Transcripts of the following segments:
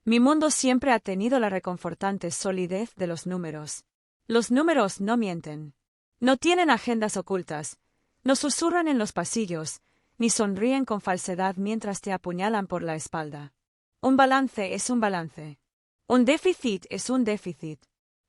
Mi mundo siempre ha tenido la reconfortante solidez de los números. Los números no mienten. No tienen agendas ocultas, no susurran en los pasillos, ni sonríen con falsedad mientras te apuñalan por la espalda. Un balance es un balance. Un déficit es un déficit.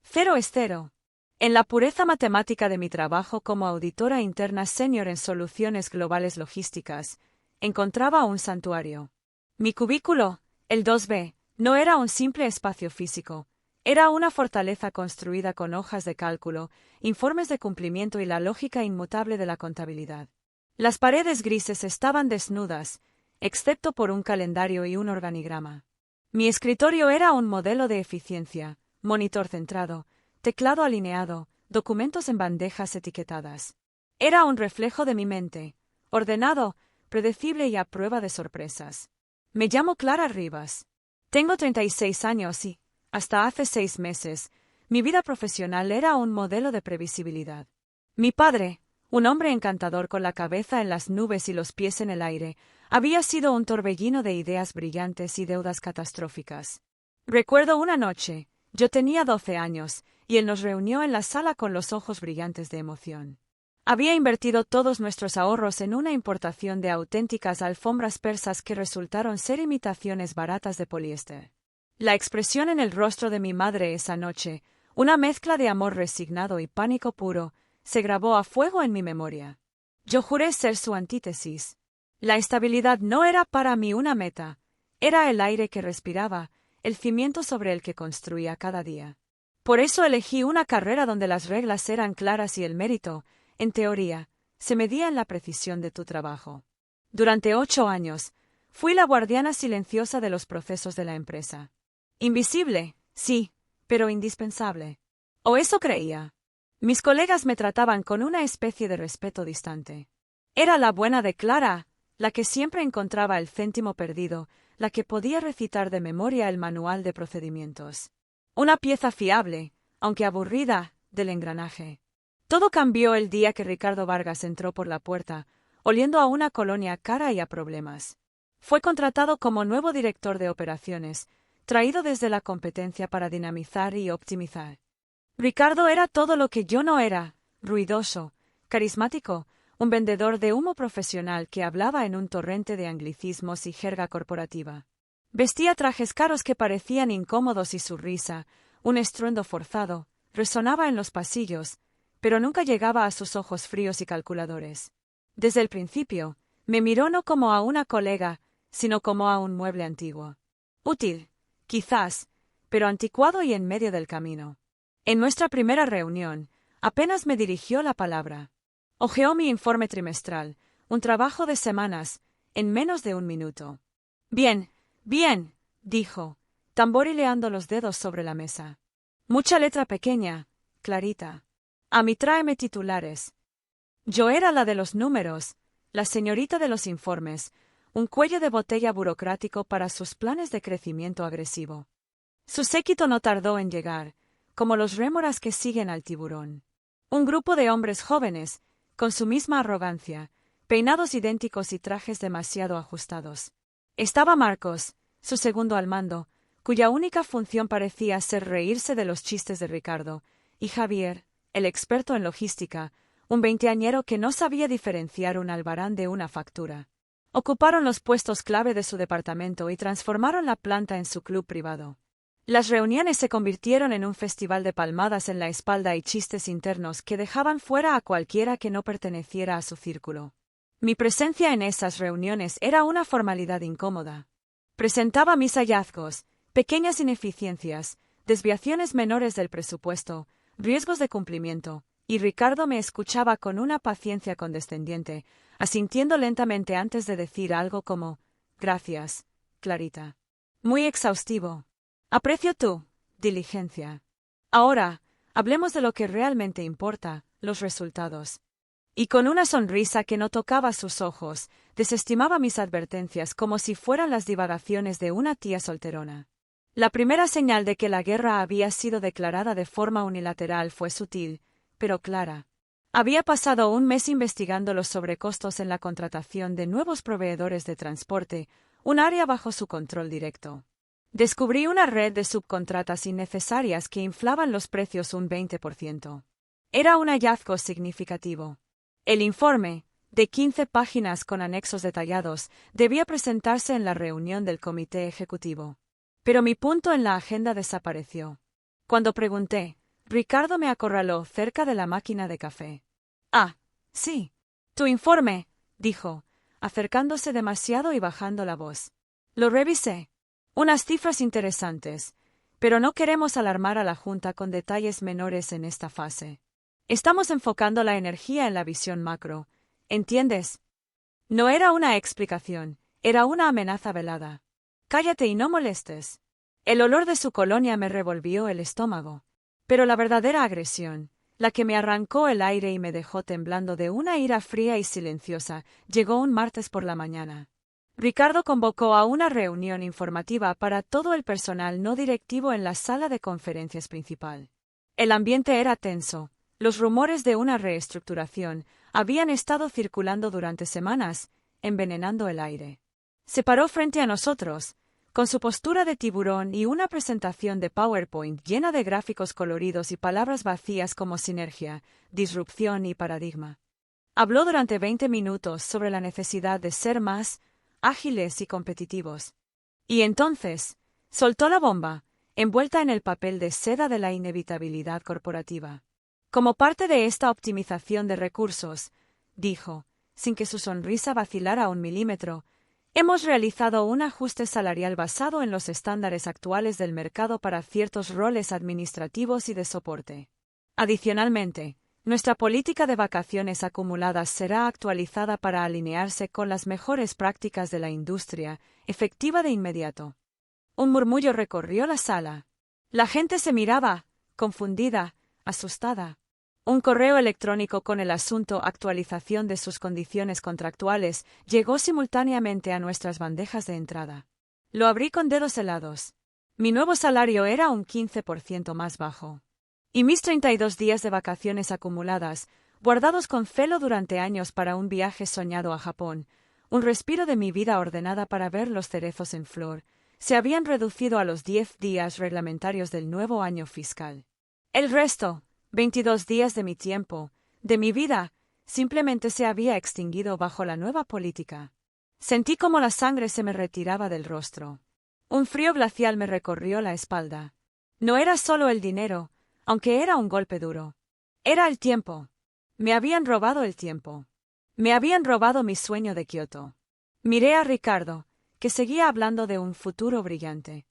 Cero es cero. En la pureza matemática de mi trabajo como auditora interna senior en soluciones globales logísticas, encontraba un santuario. Mi cubículo, el 2B, no era un simple espacio físico, era una fortaleza construida con hojas de cálculo, informes de cumplimiento y la lógica inmutable de la contabilidad. Las paredes grises estaban desnudas, excepto por un calendario y un organigrama. Mi escritorio era un modelo de eficiencia, monitor centrado, teclado alineado, documentos en bandejas etiquetadas. Era un reflejo de mi mente, ordenado, predecible y a prueba de sorpresas. Me llamo Clara Rivas. Tengo 36 años y, hasta hace 6 meses, mi vida profesional era un modelo de previsibilidad. Mi padre, un hombre encantador con la cabeza en las nubes y los pies en el aire, había sido un torbellino de ideas brillantes y deudas catastróficas. Recuerdo una noche, yo tenía 12 años, y él nos reunió en la sala con los ojos brillantes de emoción. Había invertido todos nuestros ahorros en una importación de auténticas alfombras persas que resultaron ser imitaciones baratas de poliéster. La expresión en el rostro de mi madre esa noche, una mezcla de amor resignado y pánico puro, se grabó a fuego en mi memoria. Yo juré ser su antítesis. La estabilidad no era para mí una meta, era el aire que respiraba, el cimiento sobre el que construía cada día. Por eso elegí una carrera donde las reglas eran claras y el mérito, en teoría, se medía en la precisión de tu trabajo. Durante 8 años, fui la guardiana silenciosa de los procesos de la empresa. Invisible, sí, pero indispensable. O eso creía. Mis colegas me trataban con una especie de respeto distante. Era la buena de Clara, la que siempre encontraba el céntimo perdido, la que podía recitar de memoria el manual de procedimientos. Una pieza fiable, aunque aburrida, del engranaje. Todo cambió el día que Ricardo Vargas entró por la puerta, oliendo a una colonia cara y a problemas. Fue contratado como nuevo director de operaciones, traído desde la competencia para dinamizar y optimizar. Ricardo era todo lo que yo no era, ruidoso, carismático, un vendedor de humo profesional que hablaba en un torrente de anglicismos y jerga corporativa. Vestía trajes caros que parecían incómodos y su risa, un estruendo forzado, resonaba en los pasillos, pero nunca llegaba a sus ojos fríos y calculadores. Desde el principio, me miró no como a una colega, sino como a un mueble antiguo. Útil, quizás, pero anticuado y en medio del camino. En nuestra primera reunión, apenas me dirigió la palabra. Hojeó mi informe trimestral, un trabajo de semanas, en menos de 1 minuto. Bien, bien, dijo, tamborileando los dedos sobre la mesa. Mucha letra pequeña, clarita. A mí tráeme titulares. Yo era la de los números, la señorita de los informes, un cuello de botella burocrático para sus planes de crecimiento agresivo. Su séquito no tardó en llegar, como los rémoras que siguen al tiburón. Un grupo de hombres jóvenes, con su misma arrogancia, peinados idénticos y trajes demasiado ajustados. Estaba Marcos, su segundo al mando, cuya única función parecía ser reírse de los chistes de Ricardo, y Javier, el experto en logística, un veinteañero que no sabía diferenciar un albarán de una factura. Ocuparon los puestos clave de su departamento y transformaron la planta en su club privado. Las reuniones se convirtieron en un festival de palmadas en la espalda y chistes internos que dejaban fuera a cualquiera que no perteneciera a su círculo. Mi presencia en esas reuniones era una formalidad incómoda. Presentaba mis hallazgos, pequeñas ineficiencias, desviaciones menores del presupuesto, riesgos de cumplimiento, y Ricardo me escuchaba con una paciencia condescendiente, asintiendo lentamente antes de decir algo como, «Gracias, Clarita». Muy exhaustivo. Aprecio tu diligencia. Ahora, hablemos de lo que realmente importa, los resultados. Y con una sonrisa que no tocaba sus ojos, desestimaba mis advertencias como si fueran las divagaciones de una tía solterona. La primera señal de que la guerra había sido declarada de forma unilateral fue sutil, pero clara. Había pasado 1 mes investigando los sobrecostos en la contratación de nuevos proveedores de transporte, un área bajo su control directo. Descubrí una red de subcontratas innecesarias que inflaban los precios un 20%. Era un hallazgo significativo. El informe, de 15 páginas con anexos detallados, debía presentarse en la reunión del comité ejecutivo. Pero mi punto en la agenda desapareció. Cuando pregunté, Ricardo me acorraló cerca de la máquina de café. «Ah, sí. Tu informe», dijo, acercándose demasiado y bajando la voz. «Lo revisé. Unas cifras interesantes, pero no queremos alarmar a la Junta con detalles menores en esta fase. Estamos enfocando la energía en la visión macro, ¿entiendes?» No era una explicación, era una amenaza velada. «Cállate y no molestes». El olor de su colonia me revolvió el estómago. Pero la verdadera agresión, la que me arrancó el aire y me dejó temblando de una ira fría y silenciosa, llegó un martes por la mañana. Ricardo convocó a una reunión informativa para todo el personal no directivo en la sala de conferencias principal. El ambiente era tenso. Los rumores de una reestructuración habían estado circulando durante semanas, envenenando el aire. Se paró frente a nosotros, con su postura de tiburón y una presentación de PowerPoint llena de gráficos coloridos y palabras vacías como sinergia, disrupción y paradigma. Habló durante 20 minutos sobre la necesidad de ser más ágiles y competitivos. Y entonces, soltó la bomba, envuelta en el papel de seda de la inevitabilidad corporativa. Como parte de esta optimización de recursos, dijo, sin que su sonrisa vacilara un milímetro, hemos realizado un ajuste salarial basado en los estándares actuales del mercado para ciertos roles administrativos y de soporte. Adicionalmente, nuestra política de vacaciones acumuladas será actualizada para alinearse con las mejores prácticas de la industria, efectiva de inmediato. Un murmullo recorrió la sala. La gente se miraba, confundida, asustada. Un correo electrónico con el asunto actualización de sus condiciones contractuales llegó simultáneamente a nuestras bandejas de entrada. Lo abrí con dedos helados. Mi nuevo salario era un 15% más bajo. Y mis 32 días de vacaciones acumuladas, guardados con celo durante años para un viaje soñado a Japón, un respiro de mi vida ordenada para ver los cerezos en flor, se habían reducido a los 10 días reglamentarios del nuevo año fiscal. El resto, 22 días de mi tiempo, de mi vida, simplemente se había extinguido bajo la nueva política. Sentí como la sangre se me retiraba del rostro. Un frío glacial me recorrió la espalda. No era solo el dinero, aunque era un golpe duro. Era el tiempo. Me habían robado el tiempo. Me habían robado mi sueño de Kioto. Miré a Ricardo, que seguía hablando de un futuro brillante.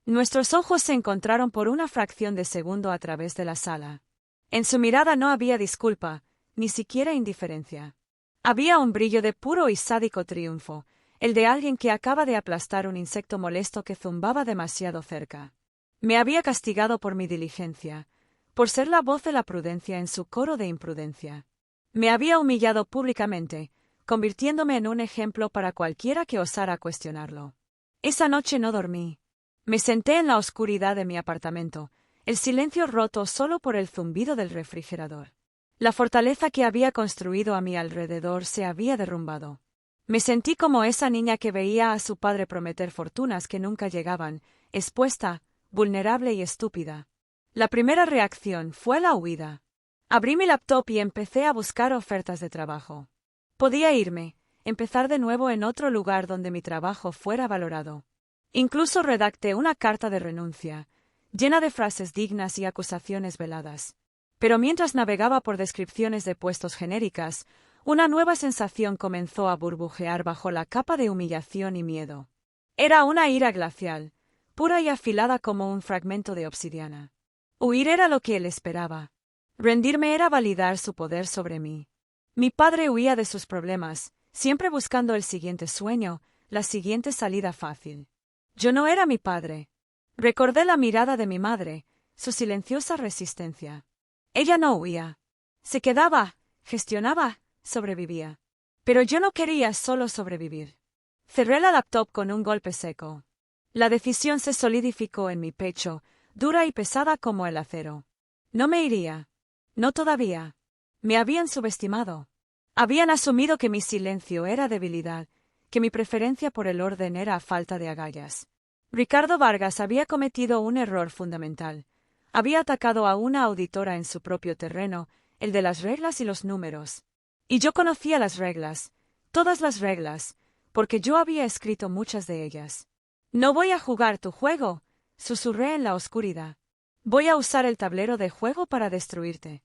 Nuestros ojos se encontraron por una fracción de segundo a través de la sala. En su mirada no había disculpa, ni siquiera indiferencia. Había un brillo de puro y sádico triunfo, el de alguien que acaba de aplastar un insecto molesto que zumbaba demasiado cerca. Me había castigado por mi diligencia, por ser la voz de la prudencia en su coro de imprudencia. Me había humillado públicamente, convirtiéndome en un ejemplo para cualquiera que osara cuestionarlo. Esa noche no dormí. Me senté en la oscuridad de mi apartamento, el silencio roto solo por el zumbido del refrigerador. La fortaleza que había construido a mi alrededor se había derrumbado. Me sentí como esa niña que veía a su padre prometer fortunas que nunca llegaban, expuesta, vulnerable y estúpida. La primera reacción fue la huida. Abrí mi laptop y empecé a buscar ofertas de trabajo. Podía irme, empezar de nuevo en otro lugar donde mi trabajo fuera valorado. Incluso redacté una carta de renuncia, llena de frases dignas y acusaciones veladas. Pero mientras navegaba por descripciones de puestos genéricas, una nueva sensación comenzó a burbujear bajo la capa de humillación y miedo. Era una ira glacial, pura y afilada como un fragmento de obsidiana. Huir era lo que él esperaba. Rendirme era validar su poder sobre mí. Mi padre huía de sus problemas, siempre buscando el siguiente sueño, la siguiente salida fácil. Yo no era mi padre. Recordé la mirada de mi madre, su silenciosa resistencia. Ella no huía. Se quedaba, gestionaba, sobrevivía. Pero yo no quería solo sobrevivir. Cerré la laptop con un golpe seco. La decisión se solidificó en mi pecho, dura y pesada como el acero. No me iría. No todavía. Me habían subestimado. Habían asumido que mi silencio era debilidad, que mi preferencia por el orden era falta de agallas. Ricardo Vargas había cometido un error fundamental. Había atacado a una auditora en su propio terreno, el de las reglas y los números. Y yo conocía las reglas, todas las reglas, porque yo había escrito muchas de ellas. «No voy a jugar tu juego», susurré en la oscuridad. «Voy a usar el tablero de juego para destruirte».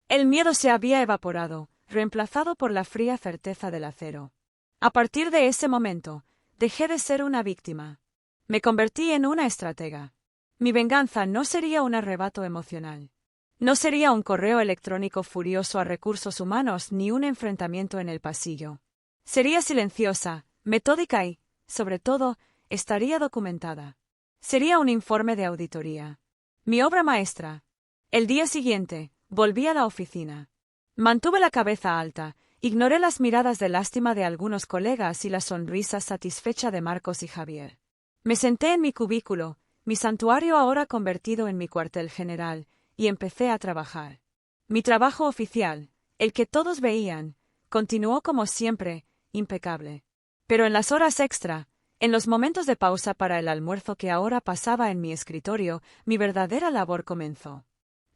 El miedo se había evaporado, reemplazado por la fría certeza del acero. A partir de ese momento, dejé de ser una víctima. Me convertí en una estratega. Mi venganza no sería un arrebato emocional. No sería un correo electrónico furioso a recursos humanos ni un enfrentamiento en el pasillo. Sería silenciosa, metódica y, sobre todo, estaría documentada. Sería un informe de auditoría. Mi obra maestra. El día siguiente, volví a la oficina. Mantuve la cabeza alta, ignoré las miradas de lástima de algunos colegas y la sonrisa satisfecha de Marcos y Javier. Me senté en mi cubículo, mi santuario ahora convertido en mi cuartel general, y empecé a trabajar. Mi trabajo oficial, el que todos veían, continuó como siempre, impecable. Pero en las horas extra, en los momentos de pausa para el almuerzo que ahora pasaba en mi escritorio, mi verdadera labor comenzó.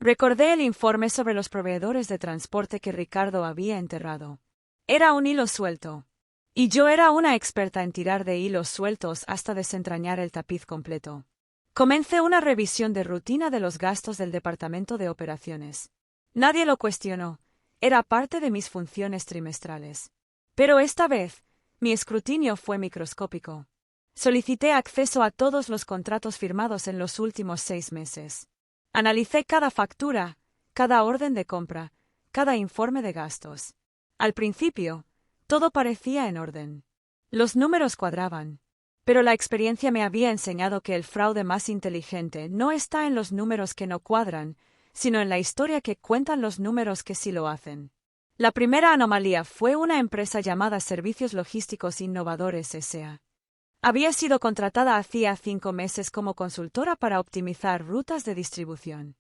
Recordé el informe sobre los proveedores de transporte que Ricardo había enterrado. Era un hilo suelto. Y yo era una experta en tirar de hilos sueltos hasta desentrañar el tapiz completo. Comencé una revisión de rutina de los gastos del departamento de operaciones. Nadie lo cuestionó. Era parte de mis funciones trimestrales. Pero esta vez, mi escrutinio fue microscópico. Solicité acceso a todos los contratos firmados en los últimos 6 meses. Analicé cada factura, cada orden de compra, cada informe de gastos. Al principio, todo parecía en orden. Los números cuadraban. Pero la experiencia me había enseñado que el fraude más inteligente no está en los números que no cuadran, sino en la historia que cuentan los números que sí lo hacen. La primera anomalía fue una empresa llamada Servicios Logísticos Innovadores S.A. Había sido contratada hacía 5 meses como consultora para optimizar rutas de distribución.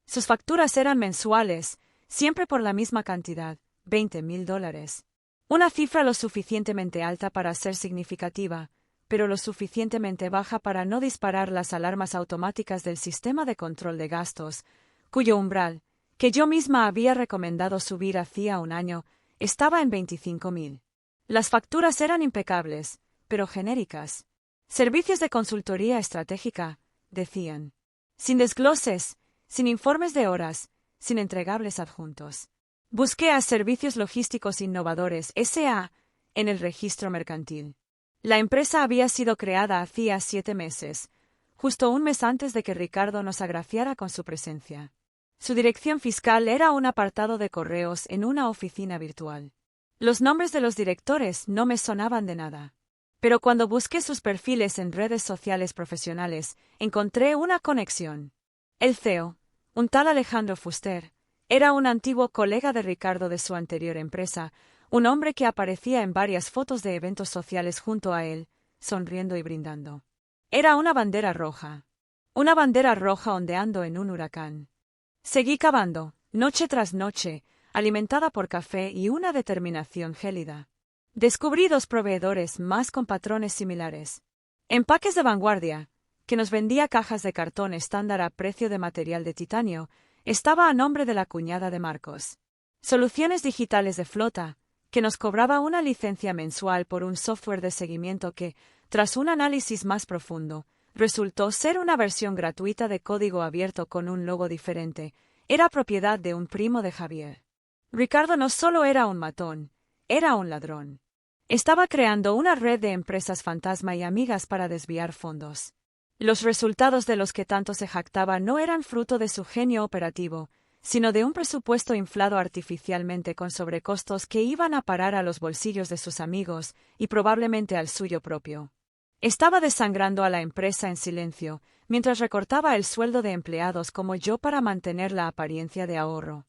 Sus facturas eran mensuales, siempre por la misma cantidad, $20,000. Una cifra lo suficientemente alta para ser significativa, pero lo suficientemente baja para no disparar las alarmas automáticas del sistema de control de gastos, cuyo umbral, que yo misma había recomendado subir hacía un año, estaba en 25,000. Las facturas eran impecables, pero genéricas. Servicios de consultoría estratégica, decían. Sin desgloses, sin informes de horas, sin entregables adjuntos. Busqué a Servicios Logísticos Innovadores S.A. en el registro mercantil. La empresa había sido creada hacía 7 meses, justo un mes antes de que Ricardo nos agraciara con su presencia. Su dirección fiscal era un apartado de correos en una oficina virtual. Los nombres de los directores no me sonaban de nada. Pero cuando busqué sus perfiles en redes sociales profesionales, encontré una conexión. El CEO, un tal Alejandro Fuster, era un antiguo colega de Ricardo de su anterior empresa, un hombre que aparecía en varias fotos de eventos sociales junto a él, sonriendo y brindando. Era una bandera roja ondeando en un huracán. Seguí cavando, noche tras noche, alimentada por café y una determinación gélida. Descubrí 2 proveedores más con patrones similares. Empaques de vanguardia, que nos vendía cajas de cartón estándar a precio de material de titanio, estaba a nombre de la cuñada de Marcos. Soluciones digitales de flota, que nos cobraba una licencia mensual por un software de seguimiento que, tras un análisis más profundo, resultó ser una versión gratuita de código abierto con un logo diferente, era propiedad de un primo de Javier. Ricardo no solo era un matón, era un ladrón. Estaba creando una red de empresas fantasma y amigas para desviar fondos. Los resultados de los que tanto se jactaba no eran fruto de su genio operativo, sino de un presupuesto inflado artificialmente con sobrecostos que iban a parar a los bolsillos de sus amigos y probablemente al suyo propio. Estaba desangrando a la empresa en silencio, mientras recortaba el sueldo de empleados como yo para mantener la apariencia de ahorro.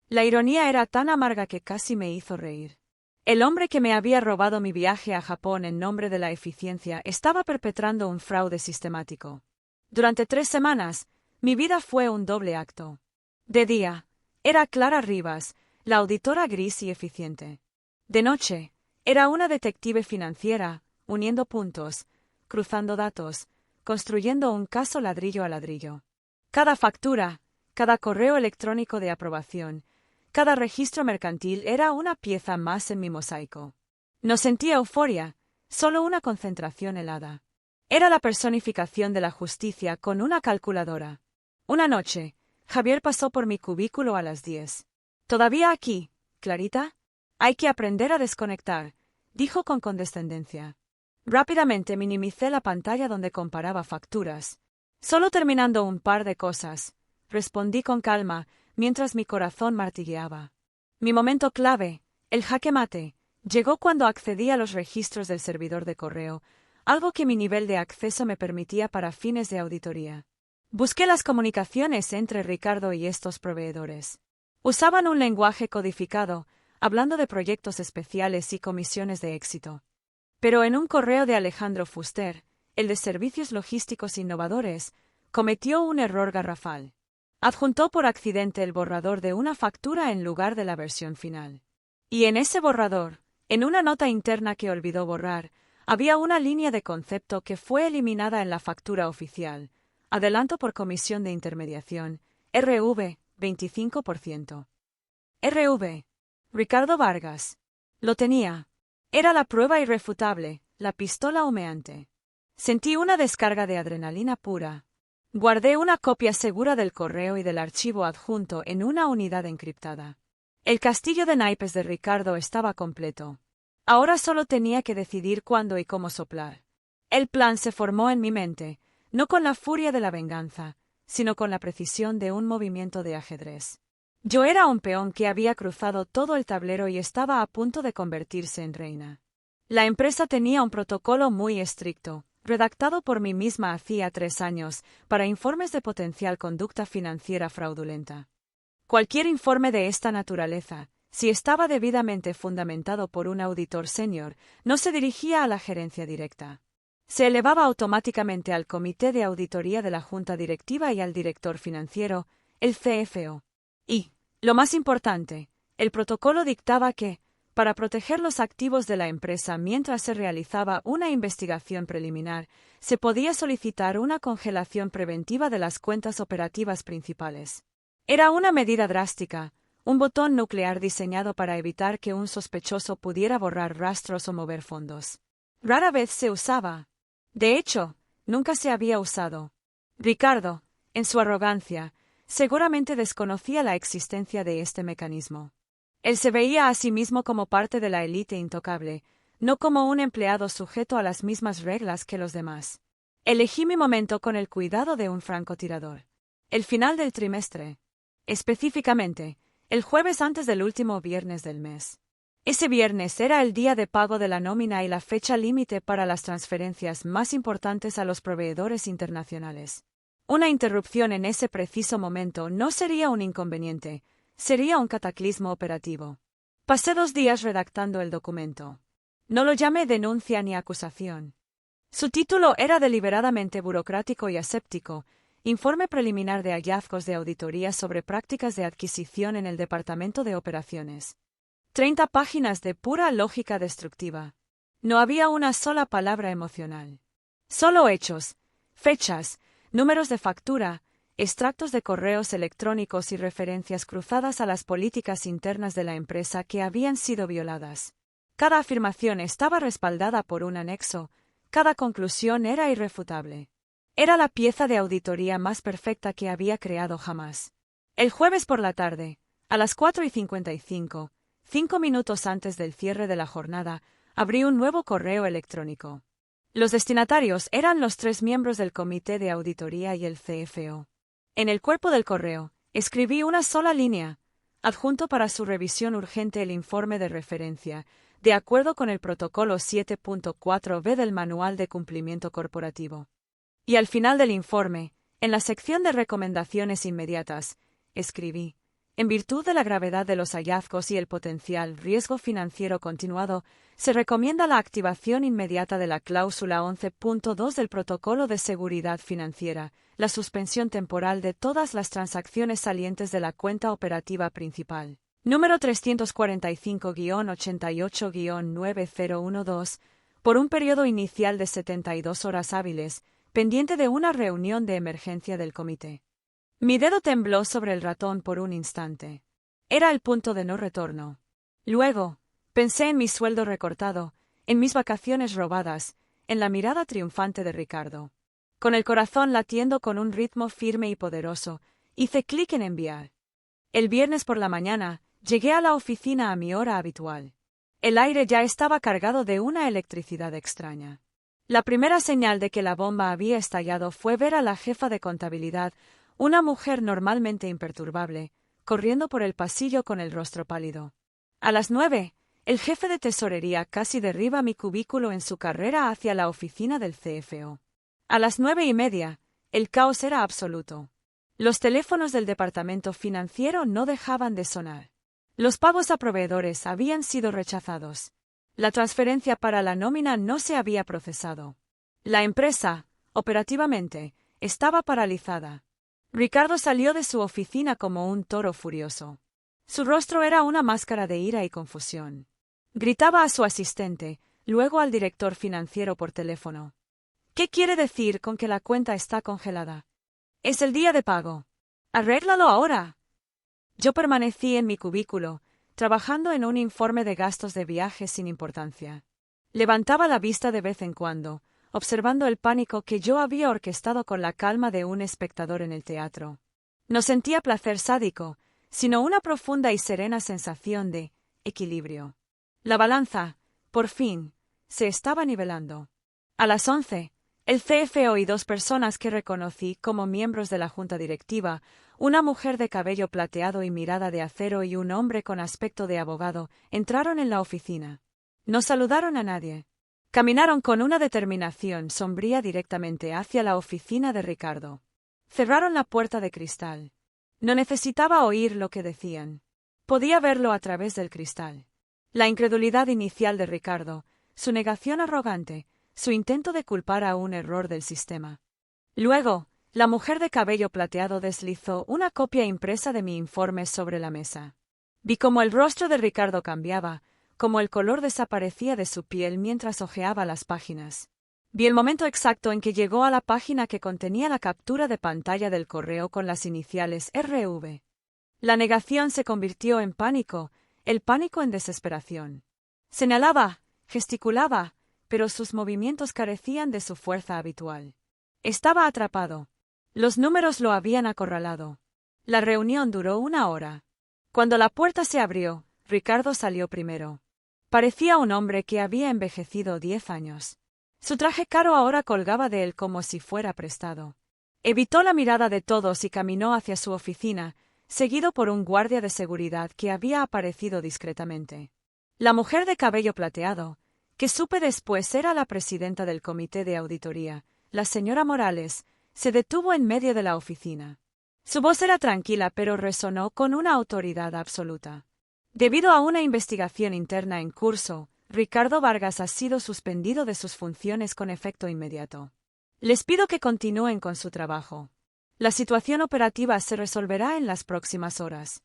La ironía era tan amarga que casi me hizo reír. El hombre que me había robado mi viaje a Japón en nombre de la eficiencia estaba perpetrando un fraude sistemático. Durante 3 semanas, mi vida fue un doble acto. De día, era Clara Rivas, la auditora gris y eficiente. De noche, era una detective financiera, uniendo puntos, cruzando datos, construyendo un caso ladrillo a ladrillo. Cada factura, cada correo electrónico de aprobación, cada registro mercantil era una pieza más en mi mosaico. No sentía euforia, solo una concentración helada. Era la personificación de la justicia con una calculadora. Una noche, Javier pasó por mi cubículo a las 10. ¿Todavía aquí, Clarita? Hay que aprender a desconectar, dijo con condescendencia. Rápidamente minimicé la pantalla donde comparaba facturas. Solo terminando un par de cosas, respondí con calma, mientras mi corazón martilleaba. Mi momento clave, el jaque mate, llegó cuando accedí a los registros del servidor de correo, algo que mi nivel de acceso me permitía para fines de auditoría. Busqué las comunicaciones entre Ricardo y estos proveedores. Usaban un lenguaje codificado, hablando de proyectos especiales y comisiones de éxito. Pero en un correo de Alejandro Fuster, el de Servicios Logísticos Innovadores, cometió un error garrafal. Adjuntó por accidente el borrador de una factura en lugar de la versión final. Y en ese borrador, en una nota interna que olvidó borrar, había una línea de concepto que fue eliminada en la factura oficial. Adelanto por comisión de intermediación, RV, 25%. RV. Ricardo Vargas. Lo tenía. Era la prueba irrefutable, la pistola humeante. Sentí una descarga de adrenalina pura. Guardé una copia segura del correo y del archivo adjunto en una unidad encriptada. El castillo de naipes de Ricardo estaba completo. Ahora solo tenía que decidir cuándo y cómo soplar. El plan se formó en mi mente, no con la furia de la venganza, sino con la precisión de un movimiento de ajedrez. Yo era un peón que había cruzado todo el tablero y estaba a punto de convertirse en reina. La empresa tenía un protocolo muy estricto, redactado por mí misma hacía 3 años, para informes de potencial conducta financiera fraudulenta. Cualquier informe de esta naturaleza, si estaba debidamente fundamentado por un auditor senior, no se dirigía a la gerencia directa. Se elevaba automáticamente al comité de auditoría de la junta directiva y al director financiero, el CFO. Y, lo más importante, el protocolo dictaba que, para proteger los activos de la empresa mientras se realizaba una investigación preliminar, se podía solicitar una congelación preventiva de las cuentas operativas principales. Era una medida drástica, un botón nuclear diseñado para evitar que un sospechoso pudiera borrar rastros o mover fondos. Rara vez se usaba. De hecho, nunca se había usado. Ricardo, en su arrogancia, seguramente desconocía la existencia de este mecanismo. Él se veía a sí mismo como parte de la élite intocable, no como un empleado sujeto a las mismas reglas que los demás. Elegí mi momento con el cuidado de un francotirador. El final del trimestre. Específicamente, el jueves antes del último viernes del mes. Ese viernes era el día de pago de la nómina y la fecha límite para las transferencias más importantes a los proveedores internacionales. Una interrupción en ese preciso momento no sería un inconveniente, sería un cataclismo operativo. Pasé 2 días redactando el documento. No lo llamé denuncia ni acusación. Su título era deliberadamente burocrático y aséptico, Informe preliminar de hallazgos de auditoría sobre prácticas de adquisición en el Departamento de Operaciones. 30 páginas de pura lógica destructiva. No había una sola palabra emocional. Solo hechos, fechas, números de factura, extractos de correos electrónicos y referencias cruzadas a las políticas internas de la empresa que habían sido violadas. Cada afirmación estaba respaldada por un anexo, cada conclusión era irrefutable. Era la pieza de auditoría más perfecta que había creado jamás. El jueves por la tarde, a las 4:55, 5 minutos antes del cierre de la jornada, abrí un nuevo correo electrónico. Los destinatarios eran los 3 miembros del comité de auditoría y el CFO. En el cuerpo del correo, escribí una sola línea, adjunto para su revisión urgente el informe de referencia, de acuerdo con el protocolo 7.4b del Manual de Cumplimiento Corporativo. Y al final del informe, en la sección de recomendaciones inmediatas, escribí: en virtud de la gravedad de los hallazgos y el potencial riesgo financiero continuado, se recomienda la activación inmediata de la cláusula 11.2 del Protocolo de Seguridad Financiera, la suspensión temporal de todas las transacciones salientes de la cuenta operativa principal. Número 345-88-9012, por un periodo inicial de 72 horas hábiles, pendiente de una reunión de emergencia del comité. Mi dedo tembló sobre el ratón por un instante. Era el punto de no retorno. Luego, pensé en mi sueldo recortado, en mis vacaciones robadas, en la mirada triunfante de Ricardo. Con el corazón latiendo con un ritmo firme y poderoso, hice clic en enviar. El viernes por la mañana, llegué a la oficina a mi hora habitual. El aire ya estaba cargado de una electricidad extraña. La primera señal de que la bomba había estallado fue ver a la jefa de contabilidad, una mujer normalmente imperturbable, corriendo por el pasillo con el rostro pálido. A las 9, el jefe de tesorería casi derriba mi cubículo en su carrera hacia la oficina del CFO. A las 9:30, el caos era absoluto. Los teléfonos del departamento financiero no dejaban de sonar. Los pagos a proveedores habían sido rechazados. La transferencia para la nómina no se había procesado. La empresa, operativamente, estaba paralizada. Ricardo salió de su oficina como un toro furioso. Su rostro era una máscara de ira y confusión. Gritaba a su asistente, luego al director financiero por teléfono. ¿Qué quiere decir con que la cuenta está congelada? Es el día de pago. ¡Arréglalo ahora! Yo permanecí en mi cubículo, trabajando en un informe de gastos de viaje sin importancia. Levantaba la vista de vez en cuando, observando el pánico que yo había orquestado con la calma de un espectador en el teatro. No sentía placer sádico, sino una profunda y serena sensación de equilibrio. La balanza, por fin, se estaba nivelando. A las 11, el CFO y 2 personas que reconocí como miembros de la junta directiva, una mujer de cabello plateado y mirada de acero y un hombre con aspecto de abogado, entraron en la oficina. No saludaron a nadie. Caminaron con una determinación sombría directamente hacia la oficina de Ricardo. Cerraron la puerta de cristal. No necesitaba oír lo que decían. Podía verlo a través del cristal. La incredulidad inicial de Ricardo, su negación arrogante, su intento de culpar a un error del sistema. Luego, la mujer de cabello plateado deslizó una copia impresa de mi informe sobre la mesa. Vi cómo el rostro de Ricardo cambiaba, cómo el color desaparecía de su piel mientras hojeaba las páginas. Vi el momento exacto en que llegó a la página que contenía la captura de pantalla del correo con las iniciales RV. La negación se convirtió en pánico, el pánico en desesperación. Señalaba, gesticulaba, pero sus movimientos carecían de su fuerza habitual. Estaba atrapado. Los números lo habían acorralado. La reunión duró 1 hora. Cuando la puerta se abrió, Ricardo salió primero. Parecía un hombre que había envejecido 10 años. Su traje caro ahora colgaba de él como si fuera prestado. Evitó la mirada de todos y caminó hacia su oficina, seguido por un guardia de seguridad que había aparecido discretamente. La mujer de cabello plateado, que supe después era la presidenta del comité de auditoría, la señora Morales, se detuvo en medio de la oficina. Su voz era tranquila pero resonó con una autoridad absoluta. Debido a una investigación interna en curso, Ricardo Vargas ha sido suspendido de sus funciones con efecto inmediato. Les pido que continúen con su trabajo. La situación operativa se resolverá en las próximas horas.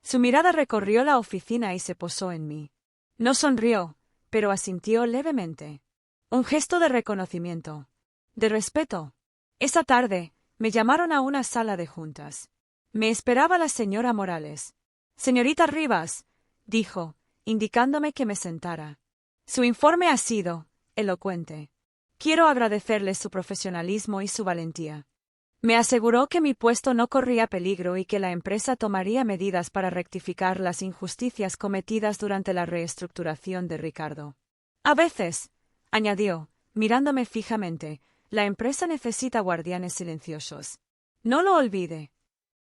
Su mirada recorrió la oficina y se posó en mí. No sonrió, pero asintió levemente. Un gesto de reconocimiento. De respeto. Esa tarde, me llamaron a una sala de juntas. Me esperaba la señora Morales. Señorita Rivas, dijo, indicándome que me sentara. Su informe ha sido elocuente. Quiero agradecerle su profesionalismo y su valentía. Me aseguró que mi puesto no corría peligro y que la empresa tomaría medidas para rectificar las injusticias cometidas durante la reestructuración de Ricardo. A veces, añadió, mirándome fijamente, la empresa necesita guardianes silenciosos. No lo olvide.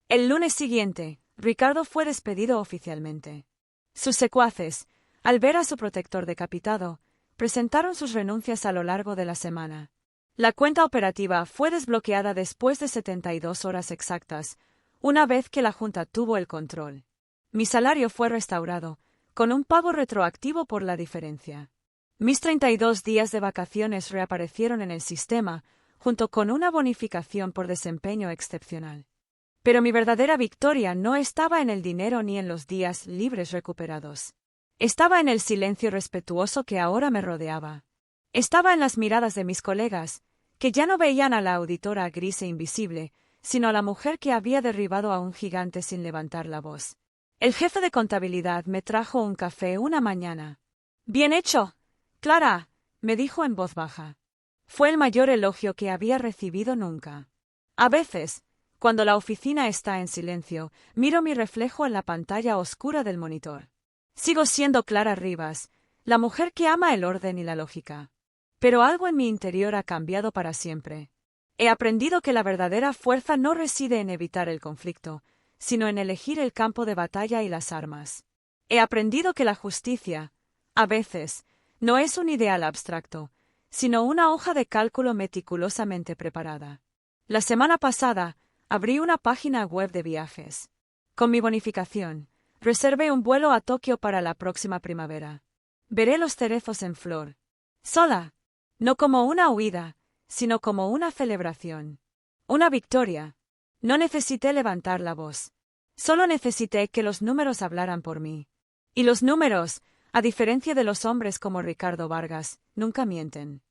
El lunes siguiente, Ricardo fue despedido oficialmente. Sus secuaces, al ver a su protector decapitado, presentaron sus renuncias a lo largo de la semana. La cuenta operativa fue desbloqueada después de 72 horas exactas, una vez que la Junta tuvo el control. Mi salario fue restaurado, con un pago retroactivo por la diferencia. Mis 32 días de vacaciones reaparecieron en el sistema, junto con una bonificación por desempeño excepcional. Pero mi verdadera victoria no estaba en el dinero ni en los días libres recuperados. Estaba en el silencio respetuoso que ahora me rodeaba. Estaba en las miradas de mis colegas, que ya no veían a la auditora gris e invisible, sino a la mujer que había derribado a un gigante sin levantar la voz. El jefe de contabilidad me trajo un café una mañana. «Bien hecho, Clara», me dijo en voz baja. Fue el mayor elogio que había recibido nunca. A veces, cuando la oficina está en silencio, miro mi reflejo en la pantalla oscura del monitor. Sigo siendo Clara Rivas, la mujer que ama el orden y la lógica. Pero algo en mi interior ha cambiado para siempre. He aprendido que la verdadera fuerza no reside en evitar el conflicto, sino en elegir el campo de batalla y las armas. He aprendido que la justicia, a veces, no es un ideal abstracto, sino una hoja de cálculo meticulosamente preparada. La semana pasada, abrí una página web de viajes. Con mi bonificación, reservé un vuelo a Tokio para la próxima primavera. Veré los cerezos en flor. Sola. No como una huida, sino como una celebración. Una victoria. No necesité levantar la voz. Solo necesité que los números hablaran por mí. Y los números, a diferencia de los hombres como Ricardo Vargas, nunca mienten.